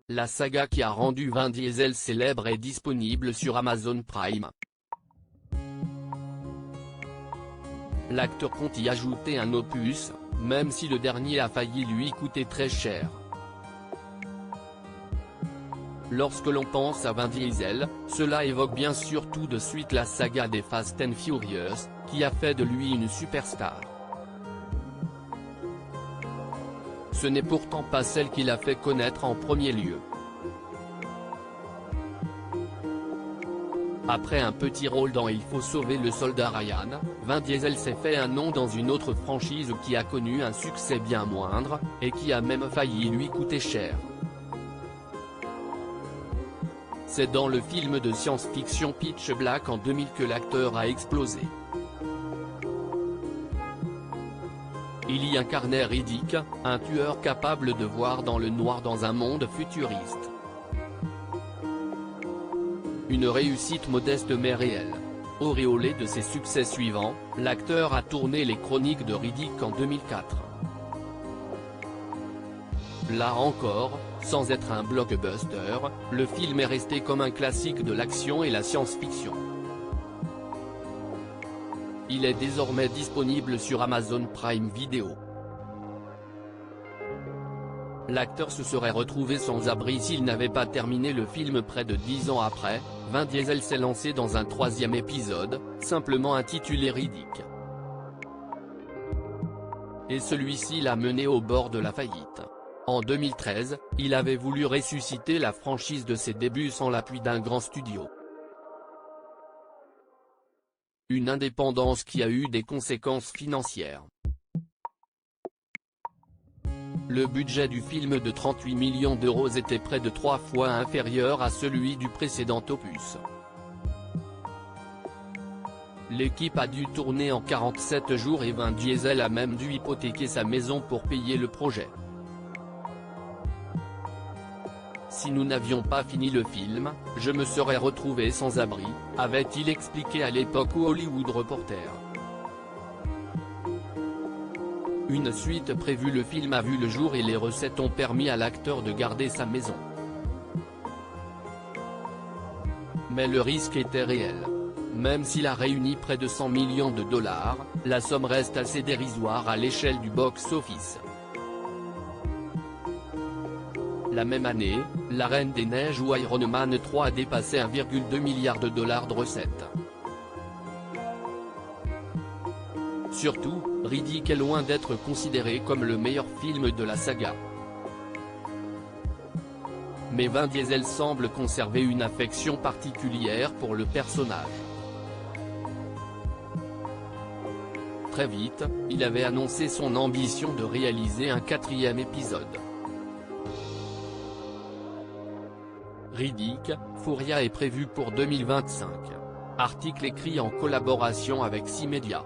la saga qui a rendu Vin Diesel célèbre est disponible sur Amazon Prime. L'acteur compte y ajouter un opus, même si le dernier a failli lui coûter très cher. Lorsque l'on pense à Vin Diesel, cela évoque bien sûr tout de suite la saga des Fast and Furious, qui a fait de lui une superstar. Ce n'est pourtant pas celle qu'il a fait connaître en premier lieu. Après un petit rôle dans Il faut sauver le soldat Ryan, Vin Diesel s'est fait un nom dans une autre franchise qui a connu un succès bien moindre, et qui a même failli lui coûter cher. C'est dans le film de science-fiction Pitch Black en 2000 que l'acteur a explosé. Il y incarnait Riddick, un tueur capable de voir dans le noir dans un monde futuriste. Une réussite modeste mais réelle. Auréolé de ses succès suivants, l'acteur a tourné Les Chroniques de Riddick en 2004. Là encore, sans être un blockbuster, le film est resté comme un classique de l'action et la science-fiction. Il est désormais disponible sur Amazon Prime Video. L'acteur se serait retrouvé sans abri s'il n'avait pas terminé le film près de 10 ans après. Vin Diesel s'est lancé dans un troisième épisode, simplement intitulé Riddick. Et celui-ci l'a mené au bord de la faillite. En 2013, il avait voulu ressusciter la franchise de ses débuts sans l'appui d'un grand studio. Une indépendance qui a eu des conséquences financières. Le budget du film de 38 millions d'euros était près de 3 fois inférieur à celui du précédent opus. L'équipe a dû tourner en 47 jours et Vin Diesel a même dû hypothéquer sa maison pour payer le projet. Si nous n'avions pas fini le film, je me serais retrouvé sans abri, avait-il expliqué à l'époque au Hollywood Reporter. Une suite prévue, le film a vu le jour et les recettes ont permis à l'acteur de garder sa maison. Mais le risque était réel. Même s'il a réuni près de 100 millions de dollars, la somme reste assez dérisoire à l'échelle du box-office. La même année, La Reine des Neiges ou Iron Man 3 a dépassé 1,2 milliard de dollars de recettes. Surtout, Riddick est loin d'être considéré comme le meilleur film de la saga. Mais Vin Diesel semble conserver une affection particulière pour le personnage. Très vite, il avait annoncé son ambition de réaliser un 4e épisode. Riddick, Furya est prévu pour 2025. Article écrit en collaboration avec 6 médias.